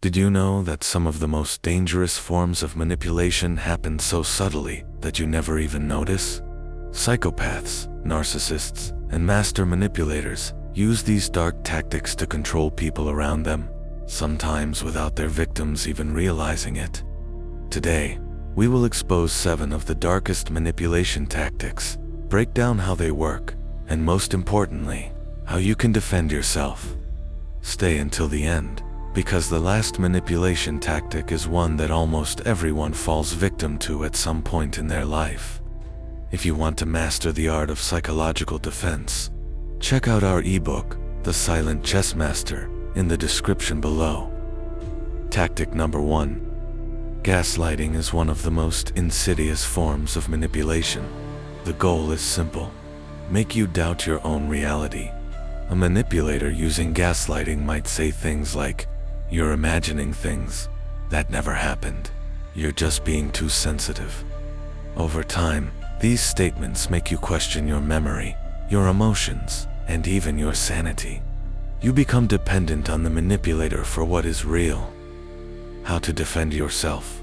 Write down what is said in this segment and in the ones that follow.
Did you know that some of the most dangerous forms of manipulation happen so subtly that you never even notice? Psychopaths, narcissists, and master manipulators use these dark tactics to control people around them, sometimes without their victims even realizing it. Today, we will expose 7 of the darkest manipulation tactics, break down how they work, and most importantly, how you can defend yourself. Stay until the end, because the last manipulation tactic is one that almost everyone falls victim to at some point in their life. If you want to master the art of psychological defense, check out our ebook, The Silent Chessmaster, in the description below. Tactic number 1. Gaslighting is one of the most insidious forms of manipulation. The goal is simple: make you doubt your own reality. A manipulator using gaslighting might say things like, "You're imagining things. That never happened. You're just being too sensitive." Over time, these statements make you question your memory, your emotions, and even your sanity. You become dependent on the manipulator for what is real. How to defend yourself?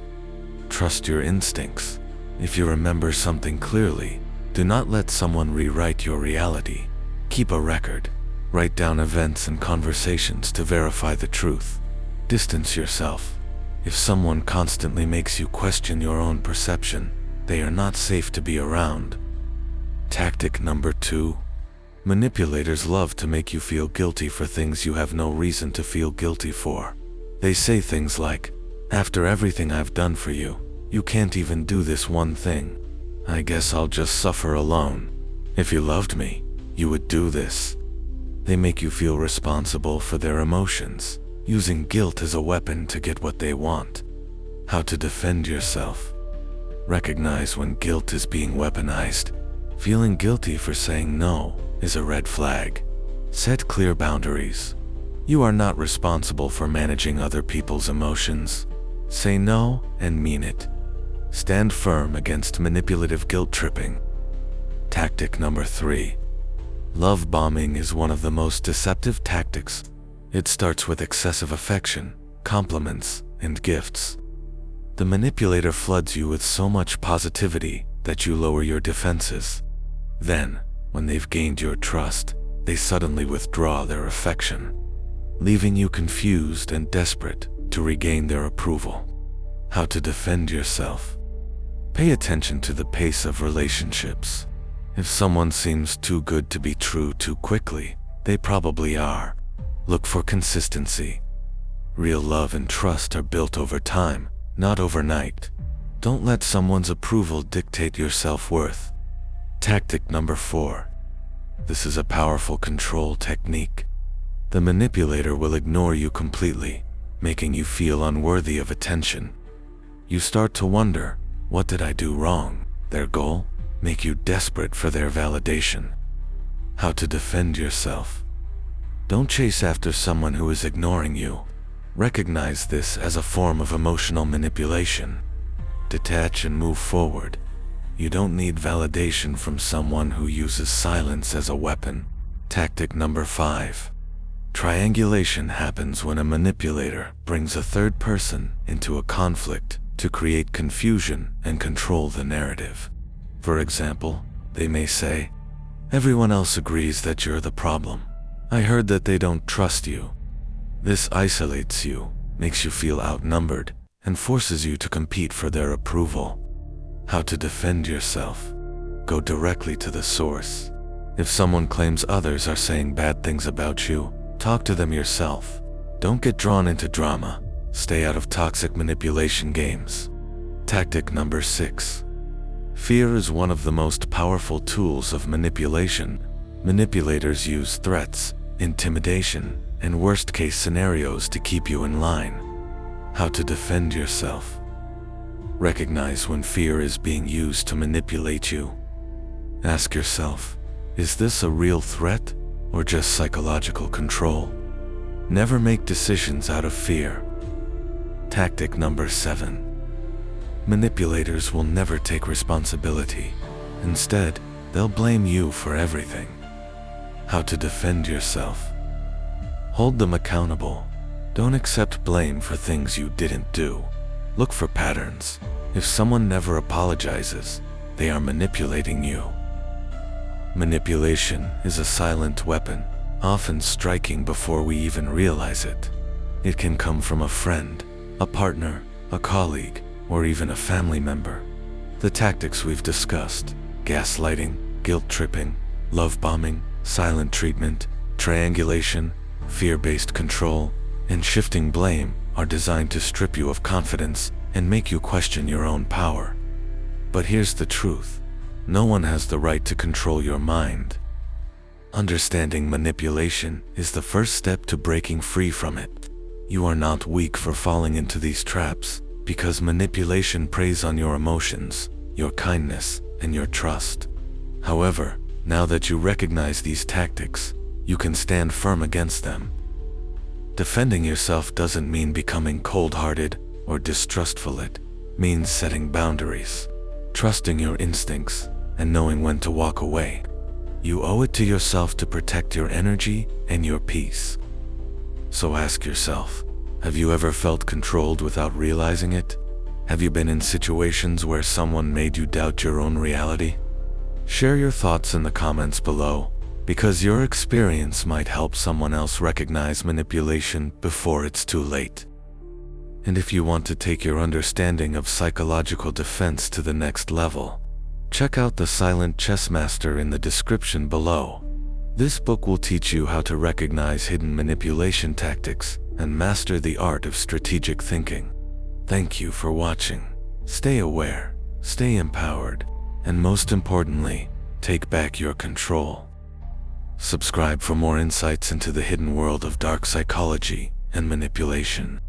Trust your instincts. If you remember something clearly, do not let someone rewrite your reality. Keep a record. Write down events and conversations to verify the truth. Distance yourself. If someone constantly makes you question your own perception, they are not safe to be around. Tactic number 2. Manipulators love to make you feel guilty for things you have no reason to feel guilty for. They say things like, "After everything I've done for you, you can't even do this one thing. I guess I'll just suffer alone. If you loved me, you would do this." They make you feel responsible for their emotions, using guilt as a weapon to get what they want. How to defend yourself? Recognize when guilt is being weaponized. Feeling guilty for saying no is a red flag. Set clear boundaries. You are not responsible for managing other people's emotions. Say no and mean it. Stand firm against manipulative guilt tripping. Tactic number 3. Love bombing is one of the most deceptive tactics. It starts with excessive affection, compliments, and gifts. The manipulator floods you with so much positivity that you lower your defenses. Then, when they've gained your trust, they suddenly withdraw their affection, leaving you confused and desperate to regain their approval. How to defend yourself? Pay attention to the pace of relationships. If someone seems too good to be true too quickly, they probably are. Look for consistency. Real love and trust are built over time, not overnight. Don't let someone's approval dictate your self-worth. Tactic number 4. This is a powerful control technique. The manipulator will ignore you completely, making you feel unworthy of attention. You start to wonder, what did I do wrong? Their goal? Make you desperate for their validation. How to defend yourself? Don't chase after someone who is ignoring you. Recognize this as a form of emotional manipulation. Detach and move forward. You don't need validation from someone who uses silence as a weapon. Tactic number 5. Triangulation happens when a manipulator brings a third person into a conflict to create confusion and control the narrative. For example, they may say, "Everyone else agrees that you're the problem. I heard that they don't trust you." This isolates you, makes you feel outnumbered, and forces you to compete for their approval. How to defend yourself? Go directly to the source. If someone claims others are saying bad things about you, talk to them yourself. Don't get drawn into drama. Stay out of toxic manipulation games. Tactic number 6. Fear is one of the most powerful tools of manipulation. Manipulators use threats, intimidation, and worst-case scenarios to keep you in line. How to defend yourself? Recognize when fear is being used to manipulate you. Ask yourself, is this a real threat or just psychological control? Never make decisions out of fear. Tactic number 7. Manipulators will never take responsibility. Instead, they'll blame you for everything. How to defend yourself? Hold them accountable. Don't accept blame for things you didn't do. Look for patterns. If someone never apologizes, they are manipulating you. Manipulation is a silent weapon, often striking before we even realize it. It can come from a friend, a partner, a colleague, or even a family member. The tactics we've discussed, gaslighting, guilt-tripping, love bombing, silent treatment, triangulation, fear-based control, and shifting blame, are designed to strip you of confidence and make you question your own power. But here's the truth. No one has the right to control your mind. Understanding manipulation is the first step to breaking free from it. You are not weak for falling into these traps, because manipulation preys on your emotions, your kindness, and your trust. However, now that you recognize these tactics, you can stand firm against them. Defending yourself doesn't mean becoming cold-hearted or distrustful. It means setting boundaries, trusting your instincts, and knowing when to walk away. You owe it to yourself to protect your energy and your peace. So ask yourself, have you ever felt controlled without realizing it? Have you been in situations where someone made you doubt your own reality? Share your thoughts in the comments below, because your experience might help someone else recognize manipulation before it's too late. And if you want to take your understanding of psychological defense to the next level, check out the Silent Chessmaster in the description below. This book will teach you how to recognize hidden manipulation tactics and master the art of strategic thinking. Thank you for watching. Stay aware, stay empowered, and most importantly, take back your control. Subscribe for more insights into the hidden world of dark psychology and manipulation.